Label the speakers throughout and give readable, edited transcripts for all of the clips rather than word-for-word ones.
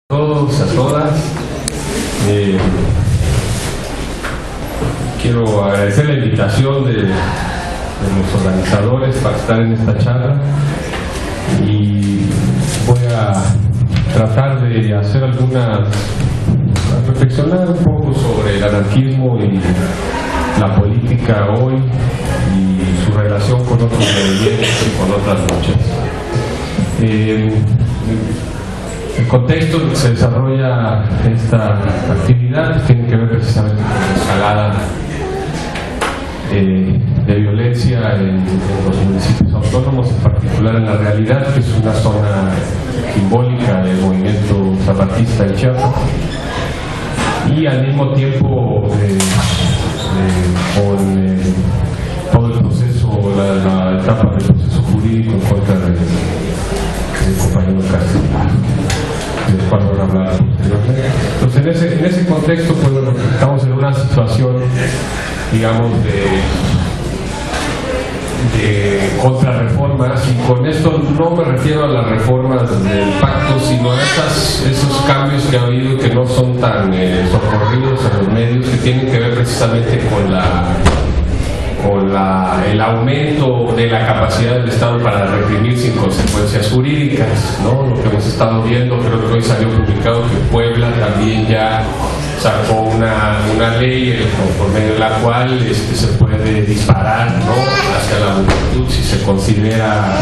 Speaker 1: Todos, a todas. Quiero agradecer la invitación de los organizadores para estar en esta charla y voy a tratar de hacer reflexionar un poco sobre el anarquismo y la política hoy y su relación con otros movimientos y con otras luchas. El contexto en que se desarrolla esta actividad tiene que ver precisamente con la escalada de violencia en los municipios autónomos, en particular en La Realidad, que es una zona simbólica del movimiento zapatista de Chiapas, y al mismo tiempo con todo el proceso, la etapa del proceso jurídico en contra del compañero Castellano, del cual voy a hablar posteriormente. Entonces, en ese contexto, pues, bueno, estamos en una situación, digamos, de contrarreformas, y con esto no me refiero a las reformas del pacto, sino a esos cambios que ha habido y que no son tan socorridos en los medios, que tienen que ver precisamente con el aumento de la capacidad del Estado para reprimir sin consecuencias jurídicas, ¿no? Lo que hemos estado viendo, creo que hoy salió publicado que Puebla también ya sacó una ley por medio de la cual se puede disparar, ¿no?, hacia la multitud si se considera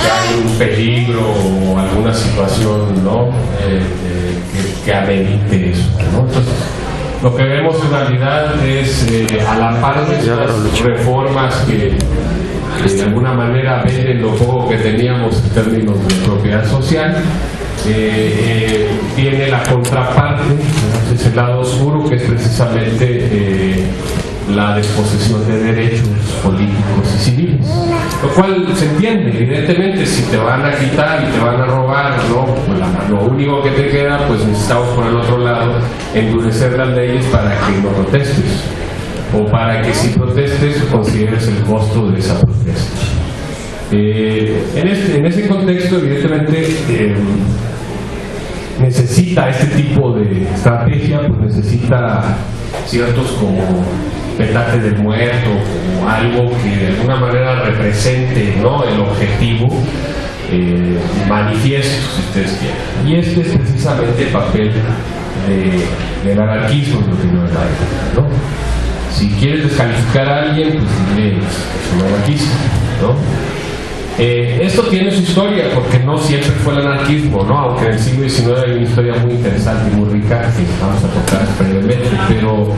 Speaker 1: que hay un peligro o alguna situación, ¿no?, que amerite eso, ¿no? Entonces, lo que vemos en realidad es, a la par de estas reformas que de alguna manera venden lo poco que teníamos en términos de propiedad social, tiene la contraparte, ese lado oscuro, que es precisamente la desposesión de derechos políticos y civiles, lo cual se entiende. Evidentemente, si te van a quitar y te van a robar, ¿no?, pues lo único que te queda, pues necesitamos por el otro lado endurecer las leyes para que no protestes, o para que si protestes consideres el costo de esa protesta. En ese contexto, evidentemente, necesita este tipo de estrategia, pues necesita ciertos como petate del muerto, como algo que de alguna manera represente, ¿no?, el objetivo manifiesto, si ustedes quieren. Y este es precisamente el papel del anarquismo en la primera época, ¿no? Si quieres descalificar a alguien, pues dile que es un anarquista, ¿no? Esto tiene su historia, porque no siempre fue el anarquismo, ¿no?, aunque en el siglo XIX hay una historia muy interesante y muy rica que vamos a tocar brevemente, pero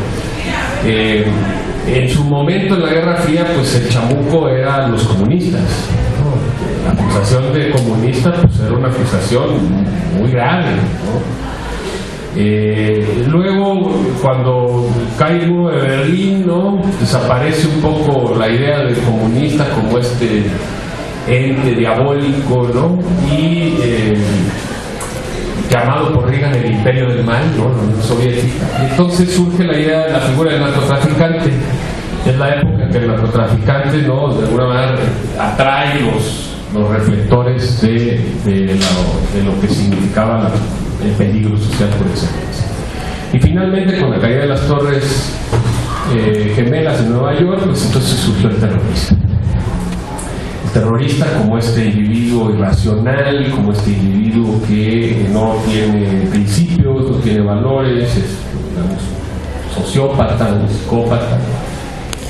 Speaker 1: en su momento en la Guerra Fría, pues el chamuco eran los comunistas, ¿no? La acusación de comunista, pues era una acusación muy grave, ¿no? Luego, cuando cae el muro de Berlín, ¿no?, desaparece un poco la idea del comunista como este ente diabólico, ¿no?, y llamado por Reagan el imperio del mal, ¿no?, la Unión Soviética. Entonces surge la idea de la figura del narcotraficante. Es la época en que el narcotraficante, ¿no?, de alguna manera atrae los reflectores de lo que significaba el peligro social por excelencia. Y finalmente, con la caída de las Torres Gemelas en Nueva York, pues entonces surgió el terrorista. El terrorista como este individuo irracional, como este individuo que no tiene principios, no tiene valores, es, digamos, sociópata, un psicópata.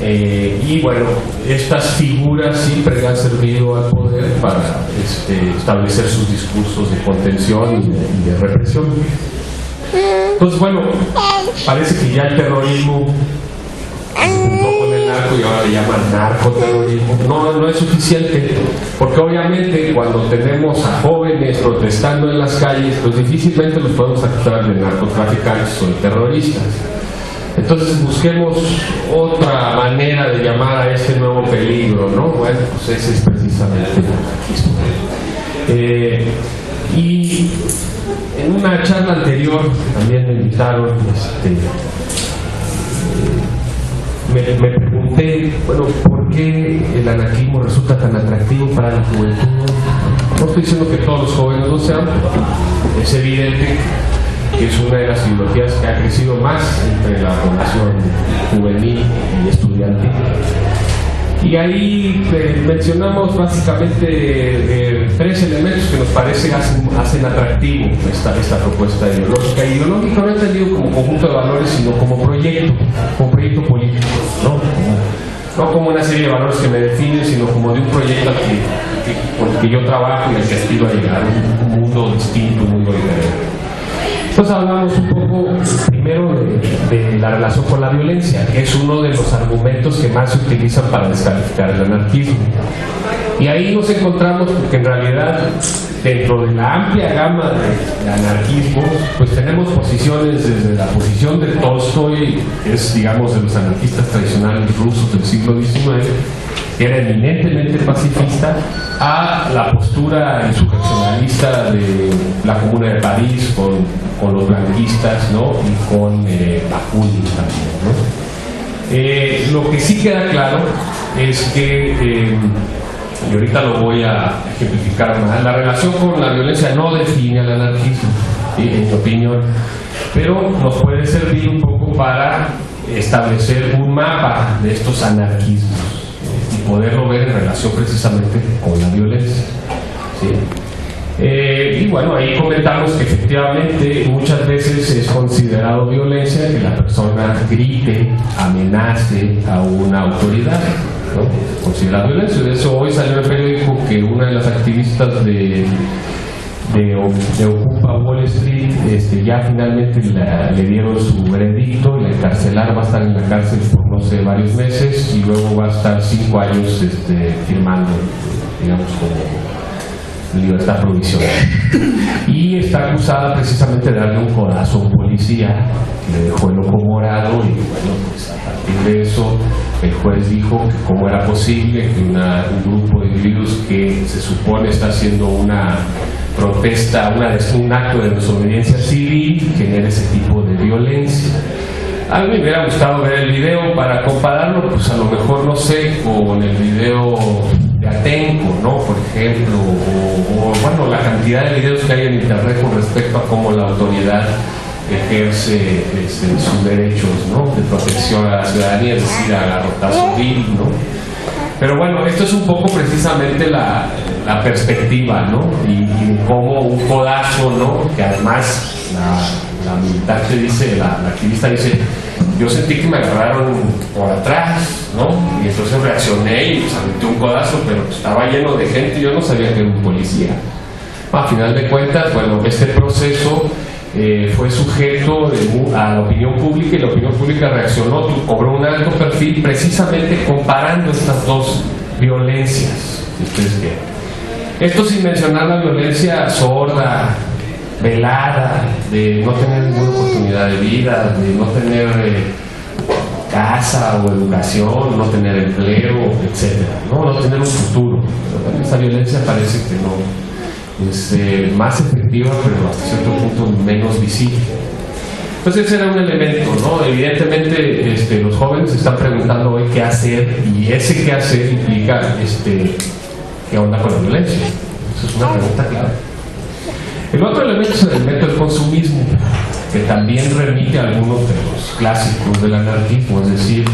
Speaker 1: Y bueno, estas figuras siempre han servido al poder para establecer sus discursos de contención y de represión. Entonces, bueno, parece que ya el terrorismo se juntó con el narco y ahora le llaman narcoterrorismo. No es suficiente, porque obviamente cuando tenemos a jóvenes protestando en las calles, pues difícilmente los podemos acusar de narcotraficantes o de terroristas. Entonces busquemos otra manera de llamar a este nuevo peligro, ¿no? Bueno, pues ese es precisamente el anarquismo. Y en una charla anterior también me invitaron, me pregunté, bueno, ¿por qué el anarquismo resulta tan atractivo para la juventud? No estoy diciendo que todos los jóvenes lo sean, es evidente que es una de las ideologías que ha crecido más entre la población juvenil y estudiantil. Y ahí mencionamos básicamente tres elementos que nos parece hacen atractivo esta propuesta ideológica. Ideológica no entendido como conjunto de valores, sino como proyecto político, no como una serie de valores que me definen, sino como de un proyecto con el que yo trabajo y al que aspiro a llegar a un mundo distinto, un mundo diferente. Entonces hablamos un poco primero de la relación con la violencia, que es uno de los argumentos que más se utilizan para descalificar el anarquismo. Y ahí nos encontramos porque en realidad dentro de la amplia gama de anarquismos, pues tenemos posiciones desde la posición de Tolstoy, que es digamos de los anarquistas tradicionales rusos del siglo XIX, que era eminentemente pacifista, a la postura insurreccionalista de la Comuna de París con los blanquistas, ¿no? Y con Bakunin también, ¿no? Lo que sí queda claro es que, y ahorita lo voy a ejemplificar más, la relación con la violencia no define al anarquismo, ¿sí? En mi opinión, pero nos puede servir un poco para establecer un mapa de estos anarquismos y poderlo ver en relación precisamente con la violencia, ¿sí? Y bueno, ahí comentamos que efectivamente muchas veces es considerado violencia que la persona grite, amenace a una autoridad, ¿no? Se considera violencia. De eso hoy salió en el periódico que una de las activistas de Ocupa Wall Street ya finalmente le dieron su veredicto, la encarcelaron, va a estar en la cárcel por no sé varios meses y luego va a estar 5 años firmando, digamos, como libertad provisional. Y está acusada precisamente de darle un codazo a un policía que le dejó el ojo morado y bueno, pues a partir de eso el juez dijo que cómo era posible que un grupo de individuos que se supone está haciendo una protesta, un acto de desobediencia civil, genere ese tipo de violencia. A mí me hubiera gustado ver el video para compararlo, pues a lo mejor, no sé, con el video de Atenco, ¿no? Por ejemplo, o bueno, la cantidad de videos que hay en internet con respecto a cómo la autoridad ejerce sus derechos, ¿no? De protección a la ciudadanía, es decir, a garrotazo vil, ¿no? Pero bueno, esto es un poco precisamente la perspectiva, ¿no? Y cómo un codazo, ¿no? Que además la militante dice, la activista dice, yo sentí que me agarraron por atrás, ¿no? Y entonces reaccioné y pues aventé un codazo, pero estaba lleno de gente y yo no sabía que era un policía. A final de cuentas, bueno, este proceso fue sujeto a la opinión pública y la opinión pública reaccionó, cobró un alto perfil precisamente comparando estas dos violencias, si ustedes quieren. Esto sin mencionar la violencia sorda, velada, de no tener ninguna oportunidad de vida, de no tener casa o educación, no tener empleo, etc. No tener un futuro. Esa violencia parece que no es más efectiva, pero hasta cierto punto menos visible. Entonces ese era un elemento, ¿no? Evidentemente los jóvenes se están preguntando hoy qué hacer, y ese qué hacer implica qué onda con la violencia. Esa es una pregunta clave. El otro elemento es el elemento del consumismo, que también remite a algunos de los clásicos del anarquismo, es decir,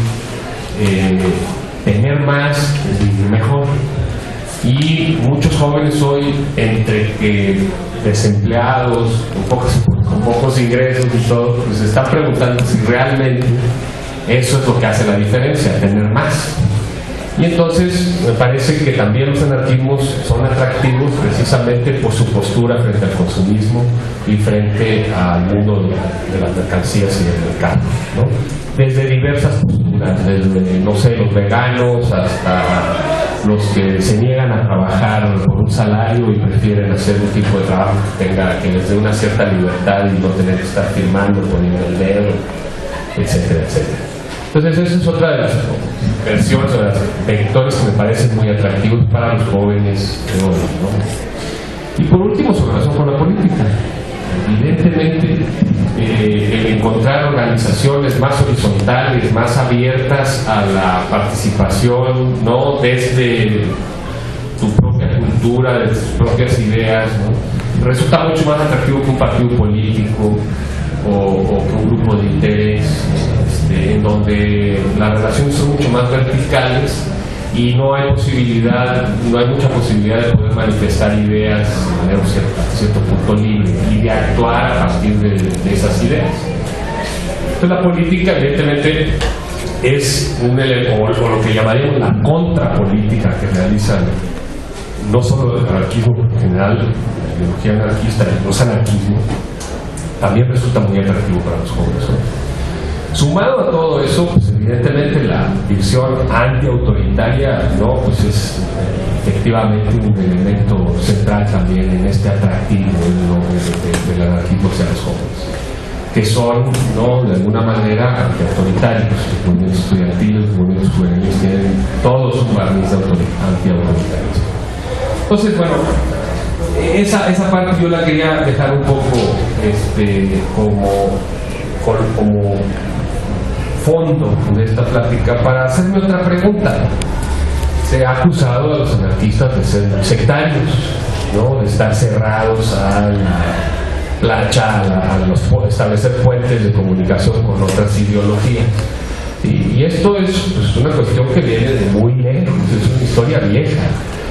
Speaker 1: tener más es vivir mejor. Y muchos jóvenes hoy, entre que desempleados, con pocos ingresos y todo, pues se están preguntando si realmente eso es lo que hace la diferencia, tener más. Y entonces me parece que también los anarquismos son atractivos precisamente por su postura frente al consumismo y frente al mundo de las mercancías y del mercado, ¿no? Desde diversas posturas, desde, no sé, los veganos hasta los que se niegan a trabajar por un salario y prefieren hacer un tipo de trabajo que les dé una cierta libertad y no tener que estar firmando, poniendo el dedo, etcétera, etcétera. Entonces esa es otra de las versiones, de los vectores que me parecen muy atractivos para los jóvenes de hoy, ¿no? Y por último, su relación con la política. Evidentemente, el encontrar organizaciones más horizontales, más abiertas a la participación, ¿no? Desde tu propia cultura, de tus propias ideas, ¿no? resulta mucho más atractivo que un partido político o que un grupo de interés, en donde las relaciones son mucho más verticales y no hay mucha posibilidad de poder manifestar ideas de manera cierto punto libre y de actuar a partir de esas ideas. Entonces la política evidentemente es un elemento, o lo que llamaríamos la contrapolítica que realizan no solo el anarquismo, en general la ideología anarquista y los anarquismos, también resulta muy atractivo para los jóvenes, ¿no? Sumado a todo eso, pues evidentemente la visión antiautoritaria, ¿no? Pues es efectivamente un elemento central también en este atractivo, ¿no? del anarquismo hacia los jóvenes, que son, ¿no? De alguna manera antiautoritarios. Los movimientos estudiantiles, los movimientos juveniles tienen todos un barniz antiautoritarismo. Entonces, bueno, esa parte yo la quería dejar un poco como fondo de esta plática para hacerme otra pregunta. Se ha acusado a los anarquistas de ser sectarios, ¿no? De estar cerrados a establecer puentes de comunicación con otras ideologías. Y esto es pues, una cuestión que viene de muy lejos, es una historia vieja.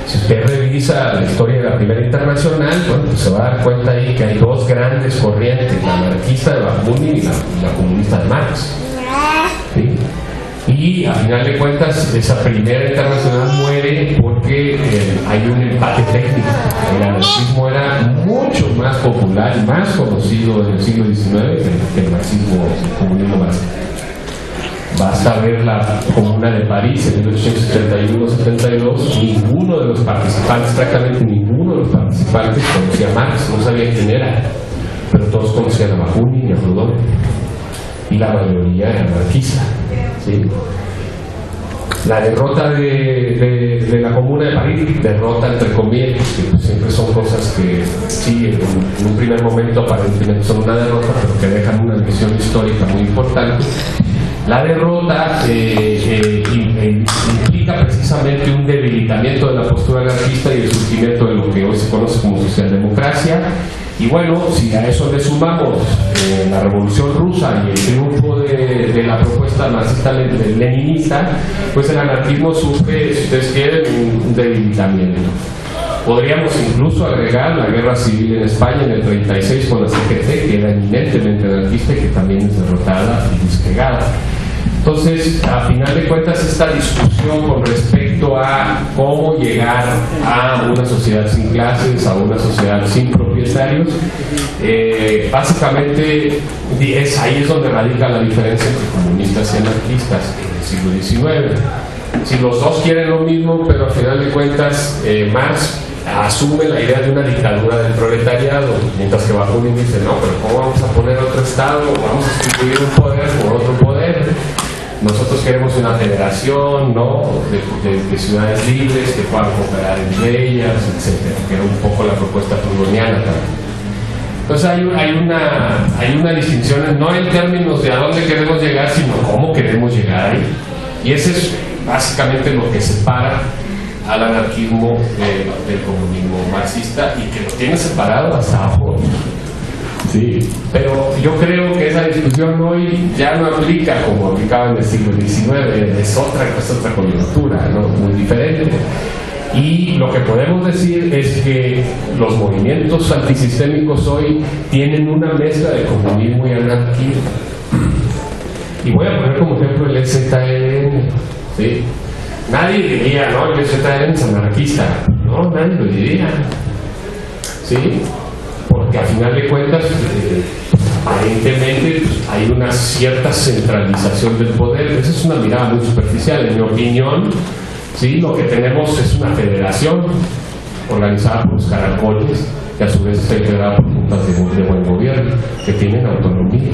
Speaker 1: Si usted revisa la historia de la Primera Internacional, bueno, pues se va a dar cuenta ahí que hay dos grandes corrientes, la anarquista de Bakunin y la comunista de Marx. ¿Sí? Y a final de cuentas, esa Primera Internacional muere porque hay un empate técnico. El anarquismo era mucho más popular y más conocido en el siglo XIX que el marxismo, el comunismo marxista. Basta ver la Comuna de París en 1871-72, ninguno de los participantes, prácticamente ninguno de los participantes conocía a Marx, no sabía quién era, pero todos conocían a Bakunin y a Proudhon, y la mayoría era anarquista. ¿Sí? La derrota de la Comuna de París, derrota entre comillas, que pues siempre son cosas que sí, en un primer momento aparentemente son una derrota, pero que dejan una lección histórica muy importante. La derrota implica precisamente un debilitamiento de la postura anarquista y el surgimiento de lo que hoy se conoce como socialdemocracia. Y bueno, si a eso le sumamos la Revolución Rusa y el triunfo de la propuesta marxista-leninista, pues el anarquismo sufre, si ustedes quieren, un debilitamiento. Podríamos incluso agregar la guerra civil en España en el 36 con la CGT, que era eminentemente anarquista y que también es derrotada y disgregada. Entonces, a final de cuentas, esta discusión con respecto a cómo llegar a una sociedad sin clases, a una sociedad sin propietarios, básicamente ahí es donde radica la diferencia entre comunistas y anarquistas en el siglo XIX. Si los dos quieren lo mismo, pero a final de cuentas Marx asume la idea de una dictadura del proletariado, mientras que Bakunin dice, no, pero ¿cómo vamos a poner otro Estado? Vamos a sustituir un poder por otro poder. Nosotros queremos una federación, ¿no? de ciudades libres que puedan cooperar entre ellas, etcétera, que era un poco la propuesta proudhoniana también. Entonces hay una distinción, no en términos de a dónde queremos llegar, sino cómo queremos llegar ahí. Y ese es básicamente lo que separa al anarquismo del comunismo marxista, y que lo tiene separado hasta abajo. Sí, pero yo creo que esa discusión hoy ya no aplica como aplicaba en el siglo XIX, es otra coyuntura, ¿no? Muy diferente. Y lo que podemos decir es que los movimientos antisistémicos hoy tienen una mezcla de comunismo y anarquismo. Y voy a poner como ejemplo el EZLN, ¿sí? Nadie diría, no, el EZLN es anarquista. No, nadie lo diría, ¿sí? Porque al final de cuentas, aparentemente pues, hay una cierta centralización del poder. Esa es una mirada muy superficial, en mi opinión. ¿Sí? Lo que tenemos es una federación organizada por los caracoles, que a su vez está integrada por juntas de buen gobierno, que tienen autonomía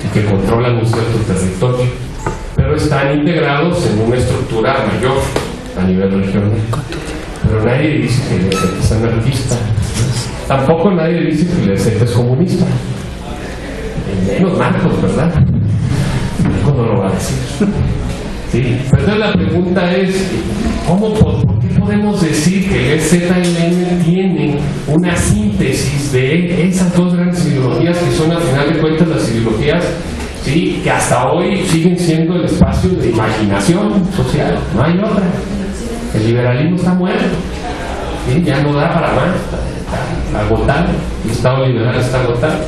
Speaker 1: y que controlan un cierto territorio, pero están integrados en una estructura mayor a nivel regional. Pero nadie dice que el EZT es anarquista, tampoco nadie dice que el EZT es comunista, menos Marcos, ¿verdad? Marcos no lo va a decir. Sí. Pero entonces la pregunta es, ¿por qué podemos decir que el EZLN tiene una síntesis de esas dos grandes ideologías que son, al final de cuentas, las ideologías, ¿sí?, que hasta hoy siguen siendo el espacio de imaginación social. No hay otra. El liberalismo está muerto, ¿sí? Ya no da para más, está agotado. El Estado liberal está agotado.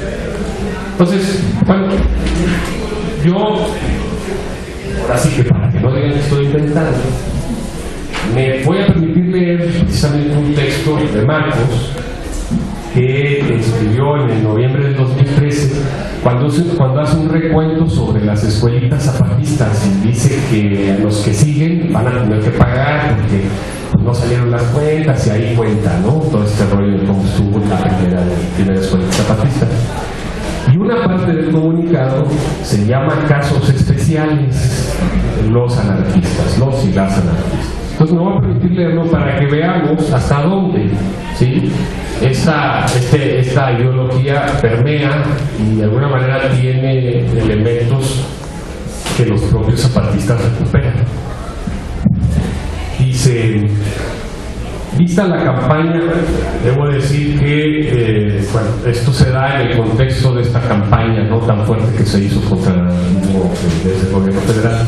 Speaker 1: Entonces, bueno, yo, ahora sí que para que no digan que estoy inventando, me voy a permitir leer precisamente un texto de Marcos que escribió en el noviembre del 2013 cuando hace un recuento sobre las escuelitas zapatistas y dice que a los que siguen van a tener que pagar porque pues, no salieron las cuentas, y ahí cuenta, ¿no?, todo este rollo de cómo estuvo la primera escuela zapatista. Y una parte del comunicado se llama casos especiales, los anarquistas, los y las anarquistas. Entonces me voy a permitir leerlo para que veamos hasta dónde, ¿sí?, esta ideología permea y de alguna manera tiene elementos que los propios zapatistas recuperan. Dice: vista la campaña, debo decir que bueno, esto se da en el contexto de esta campaña no tan fuerte que se hizo contra el anarquismo desde el gobierno federal,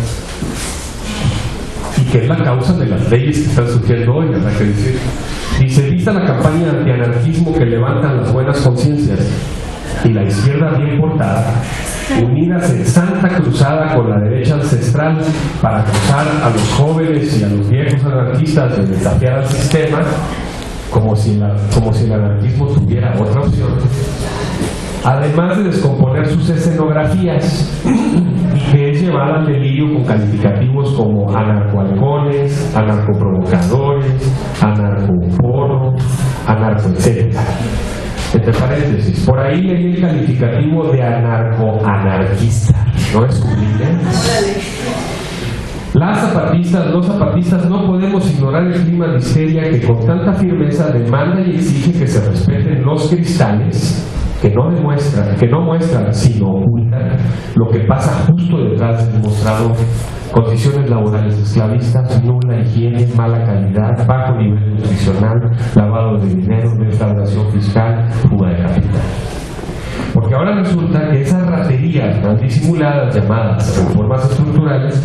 Speaker 1: y que es la causa de las leyes que están surgiendo hoy, ¿verdad? Que dice, vista la campaña antianarquismo que levantan las buenas conciencias y la izquierda bien portada, unidas en santa cruzada con la derecha ancestral para acusar a los jóvenes y a los viejos anarquistas de desafiar al sistema, como si el anarquismo tuviera otra opción, además de descomponer sus escenografías, y que es llevada al delirio con calificativos como anarcohalcones, anarcoprovocadores, anarcoporro, anarcoetcétera. Entre paréntesis, por ahí leí el calificativo de anarcoanarquista, ¿no es humilde? Las zapatistas, los zapatistas no podemos ignorar el clima de histeria que con tanta firmeza demanda y exige que se respeten los cristales que no muestran, sino ocultan lo que pasa justo detrás del mostrador: condiciones laborales esclavistas, nula higiene, mala calidad, bajo nivel nutricional, lavado de dinero, defraudación fiscal, fuga de capital. Porque ahora resulta que esas raterías tan disimuladas llamadas reformas estructurales,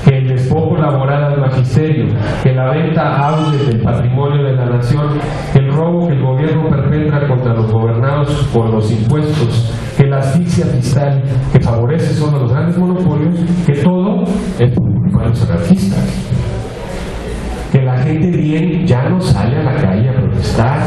Speaker 1: que el despojo laboral al magisterio, que la venta auge del patrimonio de la nación, que el robo que el gobierno perpetra contra los gobernados por los impuestos, que la asfixia fiscal que favorece solo a los grandes monopolios, que todo es por culpa de los anarquistas. Que la gente bien ya no sale a la calle a protestar.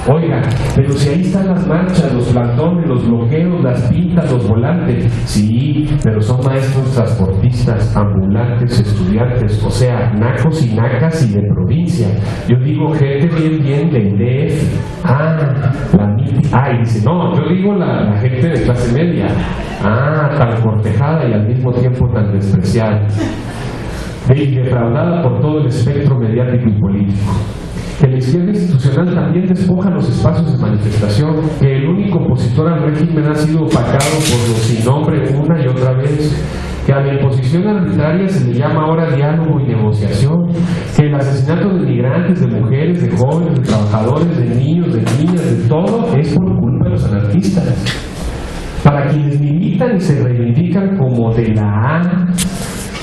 Speaker 1: Oiga, pero si ahí están las marchas, los plantones, los bloqueos, las pintas, los volantes. Sí, pero son maestros transportistas, ambulantes, estudiantes, o sea, nacos y nacas y de provincia. Yo digo gente bien del DF. Y dice, no, yo digo la gente de clase media. Tan cortejada y al mismo tiempo tan despreciada y defraudada por todo el espectro mediático y político. Que la izquierda institucional también despoja los espacios de manifestación, que el único opositor al régimen ha sido opacado por los sin nombre una y otra vez, que a la imposición arbitraria se le llama ahora diálogo y negociación, que el asesinato de migrantes, de mujeres, de jóvenes, de trabajadores, de niños, de niñas, de todo, es por culpa de los anarquistas. Para quienes militan y se reivindican como de la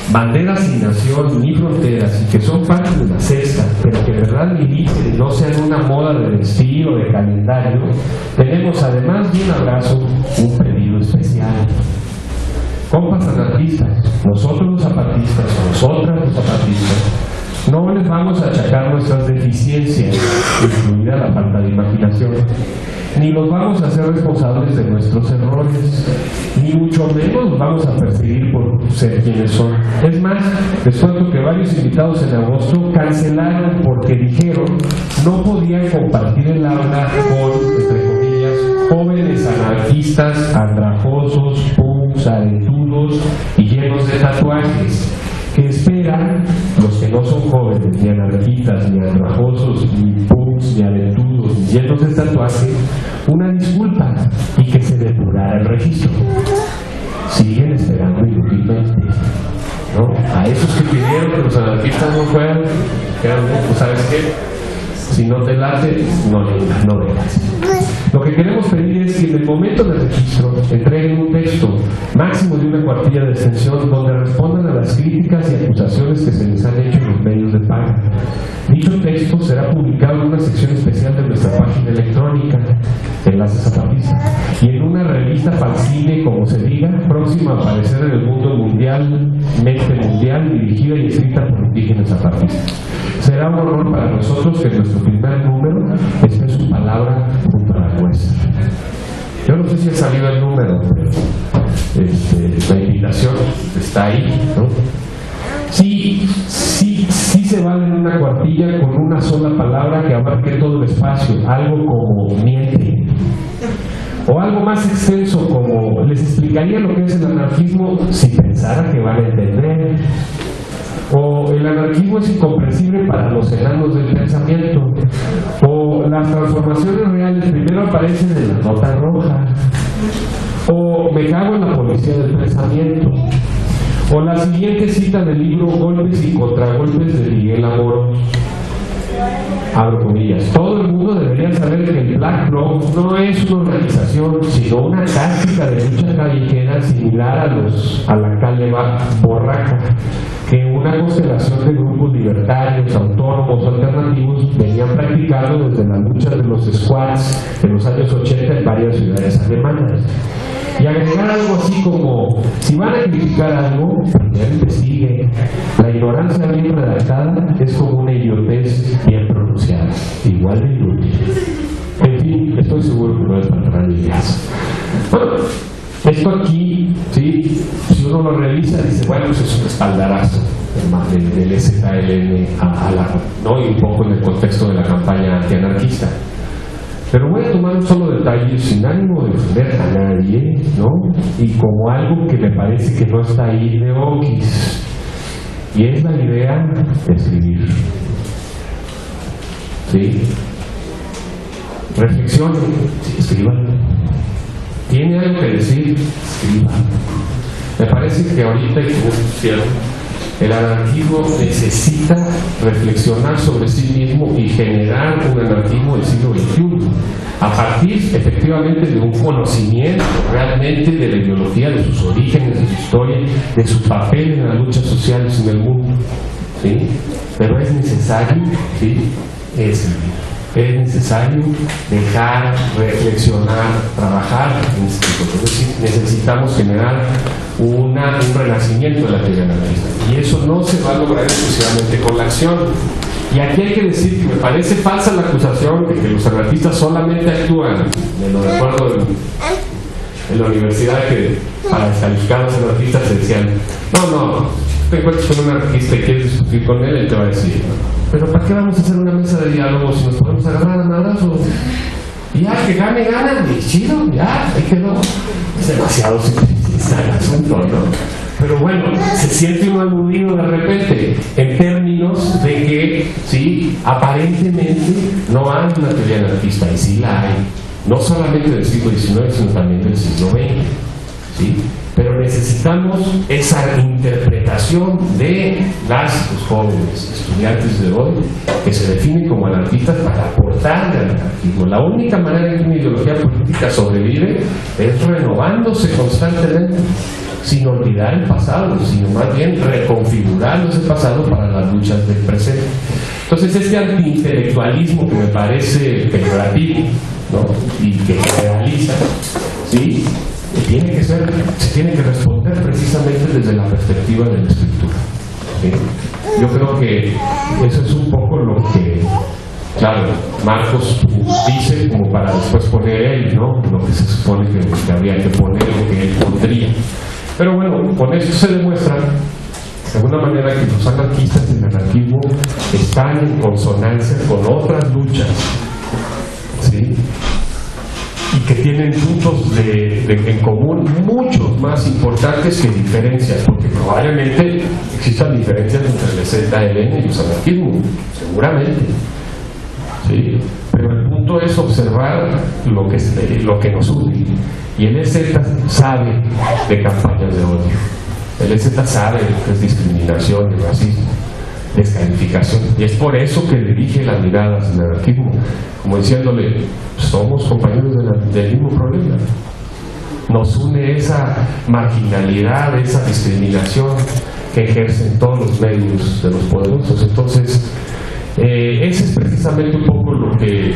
Speaker 1: banderas sin nación ni fronteras, y que son parte de la cesta, pero que de verdad militen y no sean una moda de vestir o de calendario, tenemos además de un abrazo un pedido especial. Compas anarquistas, nosotros los zapatistas, nosotras los zapatistas, no les vamos a achacar nuestras deficiencias, incluida la falta de imaginación, ni los vamos a hacer responsables de nuestros errores, ni mucho menos los vamos a perseguir por ser quienes son. Es más, les cuento que varios invitados en agosto cancelaron porque dijeron no podían compartir el aula con, entre comillas, jóvenes anarquistas, andrajosos, punks, aretudos y llenos de tatuajes, que esperan los que no son jóvenes, ni anarquistas, ni andrajosos, ni punks, ni aventuros, ni llenos de tatuaje, una disculpa y que se depurara el registro. Siguen esperando inútilmente, ¿no? A esos que pidieron que los anarquistas no fueran, pues sabes qué, si no te late, no vengas. Lo que queremos pedir es que en el momento del registro entreguen un texto máximo de una cuartilla de extensión donde respondan a las críticas y acusaciones que se les han hecho en los medios de pago. Dicho texto será publicado en una sección especial de nuestra página electrónica, Enlace Zapatista, y en una revista facile, como se diga, próxima a aparecer en el mundo mundialmente mundial, dirigida y escrita por indígenas zapatistas. Será un honor para nosotros que nuestro primer número esté su palabra junto a la nuestra. Yo no sé si ha salido el número, pero la invitación está ahí, ¿no? Sí se vale en una cuartilla con una sola palabra que abarque todo el espacio, algo como miente. O algo más extenso como les explicaría lo que es el anarquismo si pensara que van a entender. O el anarquismo es incomprensible para los enanos del pensamiento. O las transformaciones reales primero aparecen en la nota roja. O me cago en la policía del pensamiento. O la siguiente cita del libro Golpes y Contragolpes de Miguel Amorós. Abro comillas. Todo el mundo debería saber que el Black Bloc no es una organización, sino una táctica de lucha callejera similar a la calle borraca, que una constelación de grupos libertarios, autónomos o alternativos venían practicando desde la lucha de los squads en los años 80 en varias ciudades alemanas. Y agregar algo así como, si van a criticar algo, primero investigue. La ignorancia bien redactada es como una idiotez bien pronunciada, igual de inútil. En fin, estoy seguro que no es para traer ideas. Bueno, esto aquí, ¿sí? Si uno lo revisa, dice, bueno, pues es un espaldarazo del SKLN ¿no? Y un poco en el contexto de la campaña antianarquista. Pero voy a tomar un solo detalle sin ánimo de ofender a nadie, ¿no? Y como algo que me parece que no está ahí de Oquis. Y es la idea de escribir. ¿Sí? Reflexionen, sí, escriban. ¿Tiene algo que decir? Escriban. Me parece que ahorita, y como pusieron, el anarquismo necesita reflexionar sobre sí mismo y generar un anarquismo del siglo XXI, a partir efectivamente de un conocimiento realmente de la ideología, de sus orígenes, de su historia, de su papel en las luchas sociales en el mundo. ¿Sí? Pero es necesario, ¿sí? Es necesario dejar, reflexionar, trabajar en este tipo. Es decir, necesitamos generar un renacimiento de la teoría anarquista. Y eso no se va a lograr exclusivamente con la acción. Y aquí hay que decir que me parece falsa la acusación de que los anarquistas solamente actúan. Me lo recuerdo en la universidad, que para descalificar a los anarquistas se decían, no, te encuentras con un anarquista y quieres discutir con él, él te va a decir, pero ¿para qué vamos a hacer una mesa de diálogo si nos podemos agarrar a madrazos? Y ya, que gane, y chido, ya, ahí quedó. Es demasiado simplista el asunto, ¿no? Pero bueno, se siente un aludido de repente en términos de que, sí, aparentemente no hay una teoría anarquista, y sí la hay, no solamente del siglo XIX, sino también del siglo XX, ¿sí? Pero necesitamos esa interpretación de los jóvenes estudiantes de hoy que se definen como anarquistas para aportar al anarquismo. La única manera en que una ideología política sobrevive es renovándose constantemente, sin olvidar el pasado, sino más bien reconfigurando ese pasado para las luchas del presente. Entonces, este antiintelectualismo que me parece peyorativo, ¿no? Y que realiza, ¿sí? Se tiene que responder precisamente desde la perspectiva de la escritura. ¿Sí? Yo creo que eso es un poco lo que, claro, Marcos dice como para después poner él, ¿no? Lo que se supone que habría que poner, lo que él pondría. Pero bueno, con eso se demuestra de alguna manera que los anarquistas del anarquismo están en consonancia con otras luchas, ¿sí? Y que tienen puntos en común muchos más importantes que diferencias, porque probablemente existan diferencias entre el ZLN y los anarquismos, seguramente, ¿sí? Pero el punto es observar lo que nos une. Y el EZ sabe de campañas de odio, el EZ sabe lo que es discriminación y racismo, descalificación. Y es por eso que dirige las miradas del anarquismo, como diciéndole, somos compañeros del mismo problema. Nos une esa marginalidad, esa discriminación que ejercen todos los medios de los poderosos. Entonces, ese es precisamente un poco lo que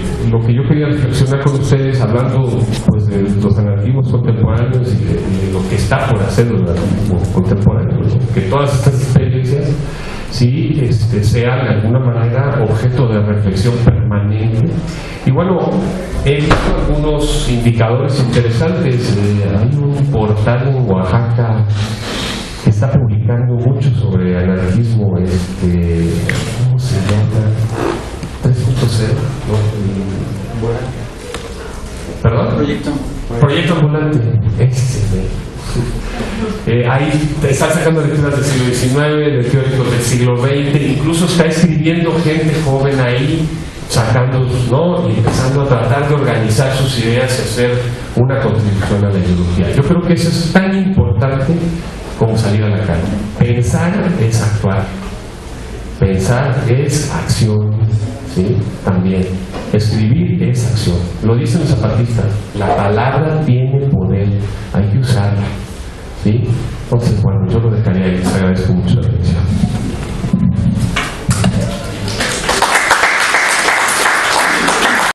Speaker 1: yo quería reflexionar con ustedes, hablando pues de los anarquismos contemporáneos y de lo que está por hacer el anarquismo contemporáneo, ¿no? Que todas estas experiencias sí sean de alguna manera objeto de reflexión permanente. Y bueno, he visto algunos indicadores interesantes. Hay un portal en Oaxaca que está publicando mucho sobre anarquismo, ¿cómo se llama? 3.0, ¿no? ¿Perdón? Proyecto Ambulante. Ahí está sacando lecturas del siglo XIX, de teóricos del siglo XX, incluso está escribiendo gente joven ahí, sacando, ¿no? Y empezando a tratar de organizar sus ideas y hacer una contribución a la ideología. Yo creo que eso es tan importante como salir a la calle. Pensar es actuar, pensar es acción, ¿sí? También escribir es acción. Lo dicen los zapatistas, la palabra tiene poder, hay que usarla, ¿sí? Entonces, bueno, yo lo dejaría ahí. Les agradezco mucho.